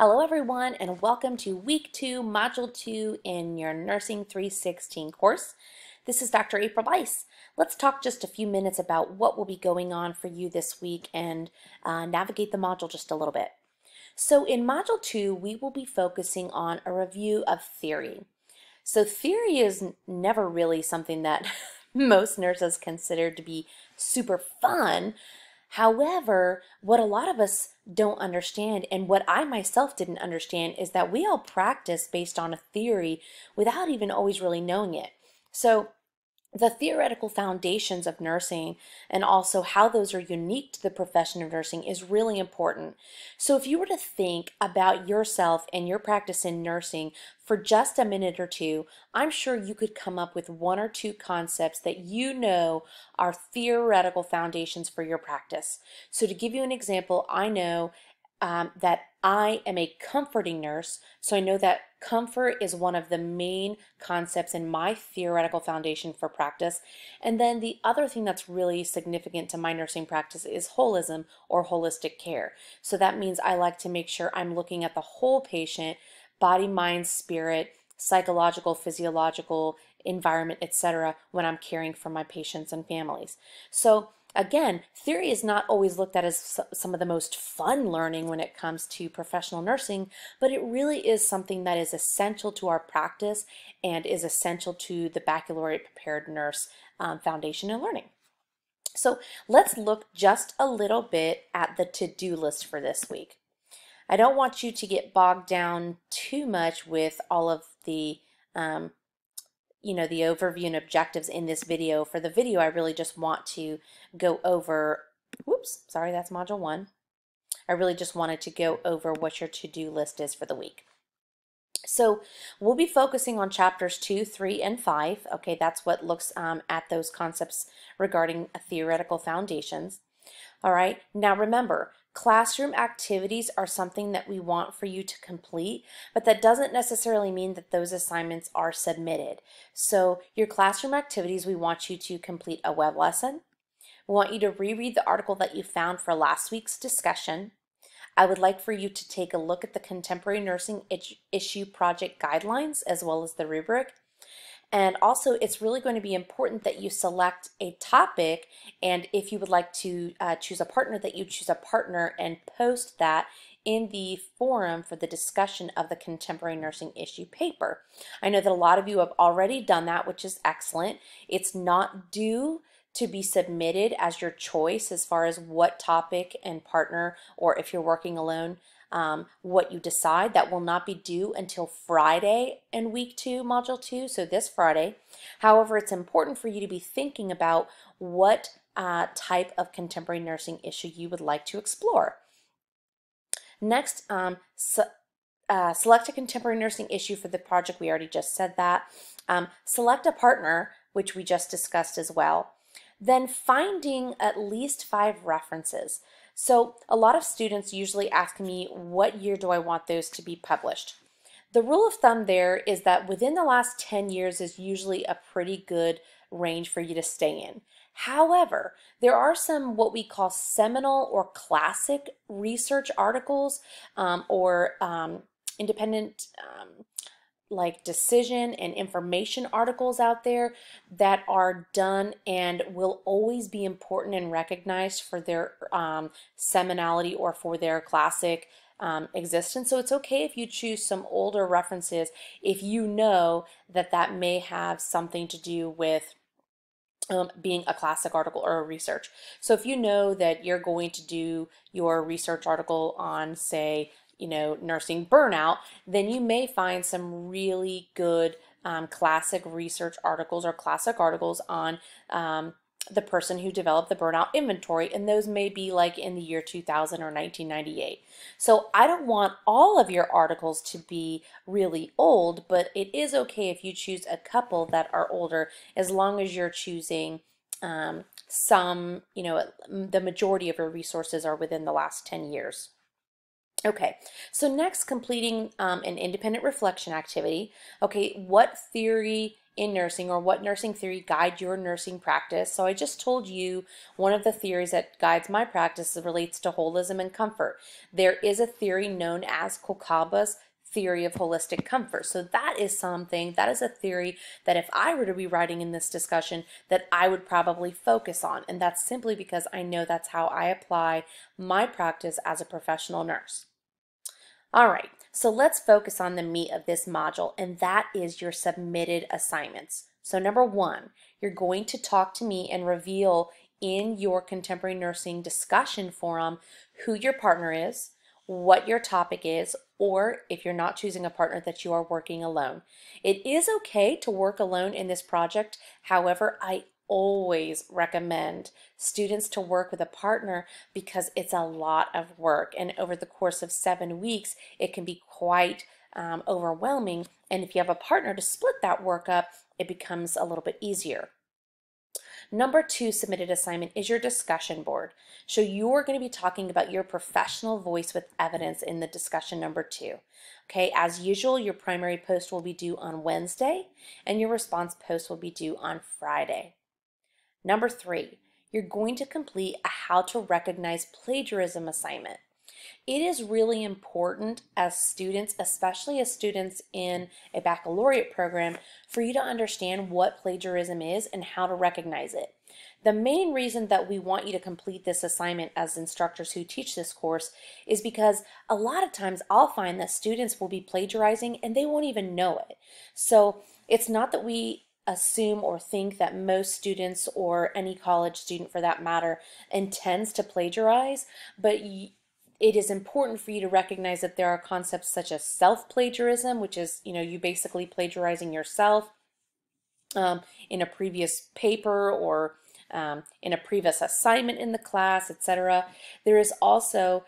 Hello everyone and welcome to week 2, module 2 in your Nursing 316 course. This is Dr. April Weiss. Let's talk just a few minutes about what will be going on for you this week and navigate the module just a little bit. So in module 2, we will be focusing on a review of theory. So theory is never really something that most nurses consider to be super fun. However, what a lot of us don't understand, and what I myself didn't understand, is that we all practice based on a theory without even always really knowing it. So the theoretical foundations of nursing and also how those are unique to the profession of nursing is really important. So if you were to think about yourself and your practice in nursing for just a minute or two, I'm sure you could come up with one or two concepts that you know are theoretical foundations for your practice. So to give you an example, I know that I am a comforting nurse, so I know that comfort is one of the main concepts in my theoretical foundation for practice. And then the other thing that's really significant to my nursing practice is holism or holistic care. So that means I like to make sure I'm looking at the whole patient, body, mind, spirit, psychological, physiological, environment, etc., when I'm caring for my patients and families. So again, theory is not always looked at as some of the most fun learning when it comes to professional nursing, but it really is something that is essential to our practice and is essential to the baccalaureate prepared nurse foundation and learning. So let's look just a little bit at the to-do list for this week. I don't want you to get bogged down too much with all of the the overview and objectives in this video. For the video, I really just want to go over, whoops, sorry, that's module 1. I really just wanted to go over what your to-do list is for the week. So we'll be focusing on chapters 2, 3, and 5. Okay, that's what looks at those concepts regarding theoretical foundations. All right, now remember, classroom activities are something that we want for you to complete, but that doesn't necessarily mean that those assignments are submitted. So your classroom activities, we want you to complete a web lesson. We want you to reread the article that you found for last week's discussion. I would like for you to take a look at the Contemporary Nursing Issue Project Guidelines as well as the rubric. And also, it's really going to be important that you select a topic, and if you would like to choose a partner, that you choose a partner and post that in the forum for the discussion of the Contemporary Nursing Issue paper. I know that a lot of you have already done that, which is excellent. It's not due to be submitted as your choice as far as what topic and partner, or if you're working alone, what you decide. That will not be due until Friday in week 2, module 2, so this Friday. However, it's important for you to be thinking about what type of contemporary nursing issue you would like to explore. Next, select a contemporary nursing issue for the project. We already just said that. Select a partner, which we just discussed as well. Then finding at least 5 references. So a lot of students usually ask me, what year do I want those to be published? The rule of thumb there is that within the last 10 years is usually a pretty good range for you to stay in. However, there are some what we call seminal or classic research articles or independent like decision and information articles out there that are done and will always be important and recognized for their seminality or for their classic existence. So it's okay if you choose some older references if you know that that may have something to do with being a classic article or a research. So if you know that you're going to do your research article on, say, nursing burnout, then you may find some really good classic research articles or classic articles on the person who developed the burnout inventory, and those may be like in the year 2000 or 1998. So I don't want all of your articles to be really old, but it is okay if you choose a couple that are older, as long as you're choosing some, the majority of your resources are within the last 10 years. Okay, so next, completing an independent reflection activity. Okay, what theory in nursing, or what nursing theory guide your nursing practice. So I just told you one of the theories that guides my practice relates to holism and comfort. There is a theory known as Kolkaba's theory of holistic comfort. So that is a theory that if I were to be writing in this discussion, that I would probably focus on. And that's simply because I know that's how I apply my practice as a professional nurse. All right, so let's focus on the meat of this module, and that is your submitted assignments. So number one, you're going to talk to me and reveal in your contemporary nursing discussion forum who your partner is, what your topic is, or if you're not choosing a partner, that you are working alone. It is okay to work alone in this project. However, I always recommend students to work with a partner because it's a lot of work, and over the course of 7 weeks it can be quite overwhelming, and if you have a partner to split that work up, it becomes a little bit easier. Number two submitted assignment is your discussion board. So you're going to be talking about your professional voice with evidence in the discussion number two. Okay, as usual, your primary post will be due on Wednesday and your response post will be due on Friday. Number three, you're going to complete a how to recognize plagiarism assignment. It is really important as students, especially as students in a baccalaureate program, for you to understand what plagiarism is and how to recognize it. The main reason that we want you to complete this assignment as instructors who teach this course is because a lot of times I'll find that students will be plagiarizing and they won't even know it. So it's not that we assume or think that most students, or any college student for that matter, intends to plagiarize, but it is important for you to recognize that there are concepts such as self-plagiarism, which is, you basically plagiarizing yourself in a previous paper or in a previous assignment in the class, etc. There is also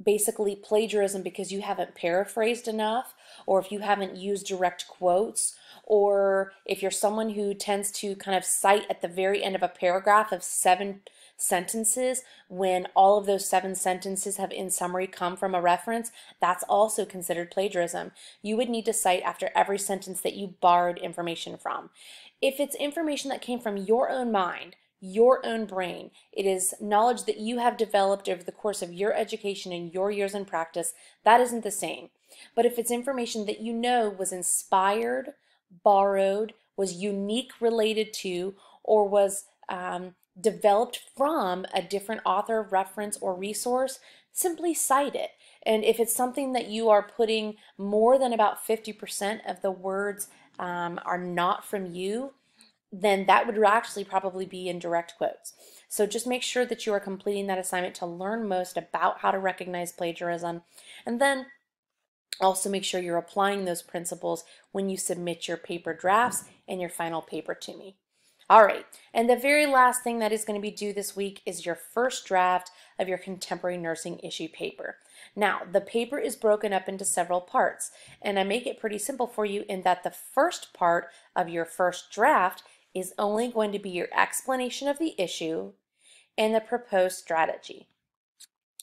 basically plagiarism because you haven't paraphrased enough, or if you haven't used direct quotes, or if you're someone who tends to kind of cite at the very end of a paragraph of 7 sentences when all of those 7 sentences have in summary come from a reference, that's also considered plagiarism. You would need to cite after every sentence that you borrowed information from. If it's information that came from your own mind, your own brain, it is knowledge that you have developed over the course of your education and your years in practice, that isn't the same. But if it's information that you know was inspired, borrowed, was unique related to, or was developed from a different author, reference, or resource, simply cite it. And if it's something that you are putting more than about 50% of the words are not from you, then that would actually probably be in direct quotes. So just make sure that you are completing that assignment to learn most about how to recognize plagiarism, and then also make sure you're applying those principles when you submit your paper drafts and your final paper to me. All right, and the very last thing that is going to be due this week is your first draft of your contemporary nursing issue paper. Now, the paper is broken up into several parts, and I make it pretty simple for you in that the first part of your first draft is only going to be your explanation of the issue and the proposed strategy.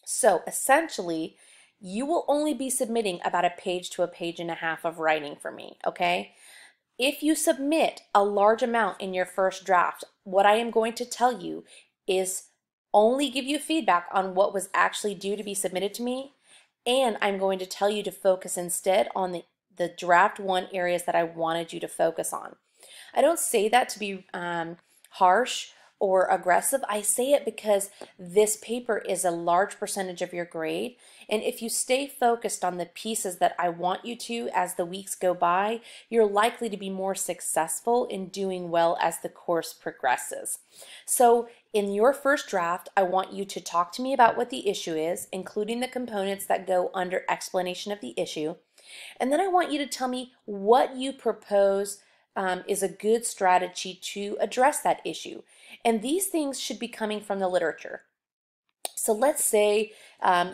So essentially, you will only be submitting about a page to a page and a half of writing for me, okay? If you submit a large amount in your first draft, what I am going to tell you is only give you feedback on what was actually due to be submitted to me, and I'm going to tell you to focus instead on the draft 1 areas that I wanted you to focus on. I don't say that to be harsh or aggressive. I say it because this paper is a large percentage of your grade, and if you stay focused on the pieces that I want you to as the weeks go by, you're likely to be more successful in doing well as the course progresses. So in your first draft, I want you to talk to me about what the issue is, including the components that go under explanation of the issue, and then I want you to tell me what you propose is a good strategy to address that issue. And these things should be coming from the literature. So let's say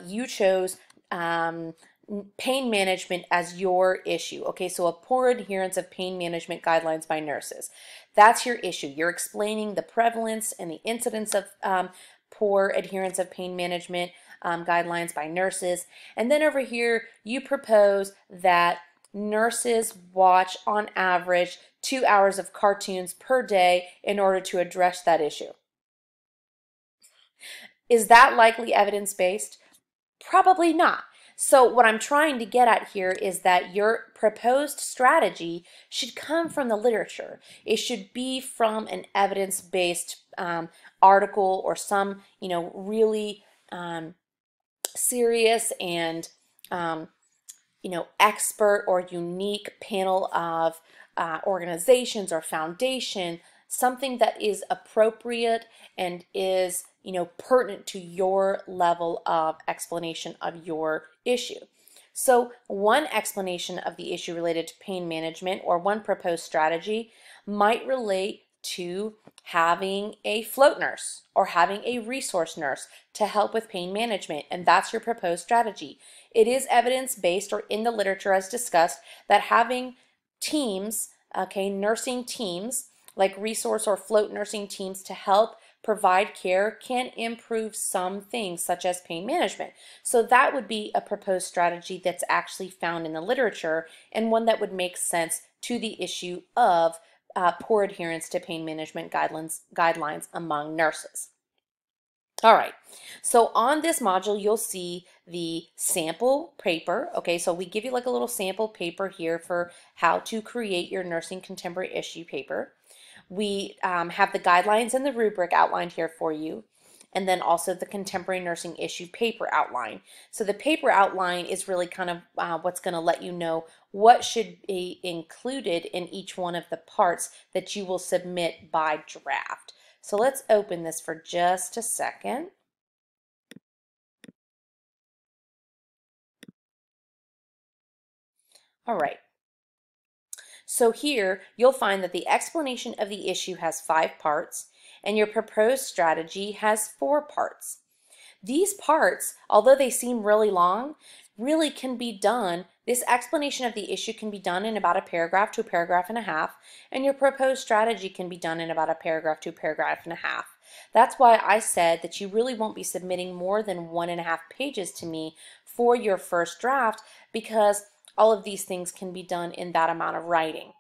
you chose pain management as your issue. Okay, so a poor adherence of pain management guidelines by nurses. That's your issue. You're explaining the prevalence and the incidence of poor adherence of pain management guidelines by nurses. And then over here, you propose that nurses watch on average 2 hours of cartoons per day in order to address that issue. Is that likely evidence-based? Probably not. So what I'm trying to get at here is that your proposed strategy should come from the literature. It should be from an evidence-based article or some, really serious and expert or unique panel of organizations or foundation, something that is appropriate and is pertinent to your level of explanation of your issue. So one explanation of the issue related to pain management or one proposed strategy might relate to having a float nurse or having a resource nurse to help with pain management, and that's your proposed strategy. It is evidence-based or in the literature as discussed that having teams, nursing teams like resource or float nursing teams to help provide care can improve some things such as pain management. So that would be a proposed strategy that's actually found in the literature and one that would make sense to the issue of poor adherence to pain management guidelines among nurses. All right, so on this module, you'll see the sample paper. Okay, so we give you like a little sample paper here for how to create your nursing contemporary issue paper. We have the guidelines and the rubric outlined here for you, and then also the contemporary nursing issue paper outline. So the paper outline is really kind of what's going to let you know what should be included in each one of the parts that you will submit by draft. So let's open this for just a second. All right. So here you'll find that the explanation of the issue has 5 parts and your proposed strategy has 4 parts. These parts, although they seem really long, really can be done. This explanation of the issue can be done in about a paragraph to a paragraph and a half, and your proposed strategy can be done in about a paragraph to a paragraph and a half. That's why I said that you really won't be submitting more than 1.5 pages to me for your first draft, because all of these things can be done in that amount of writing.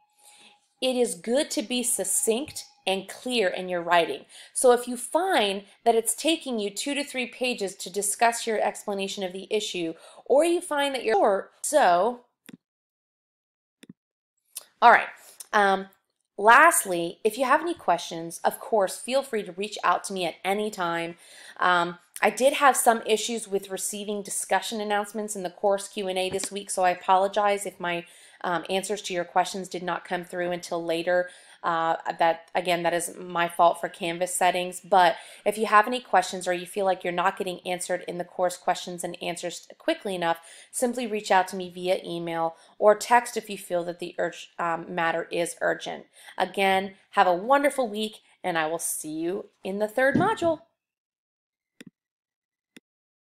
It is good to be succinct and clear in your writing. So if you find that it's taking you 2 to 3 pages to discuss your explanation of the issue, or you find that you're short, all right. Lastly, if you have any questions, of course, feel free to reach out to me at any time. I did have some issues with receiving discussion announcements in the course Q&A this week, so I apologize if my answers to your questions did not come through until later. That is my fault for Canvas settings. But if you have any questions or you feel like you're not getting answered in the course questions and answers quickly enough, simply reach out to me via email or text if you feel that the matter is urgent. Again, have a wonderful week, and I will see you in the 3rd module.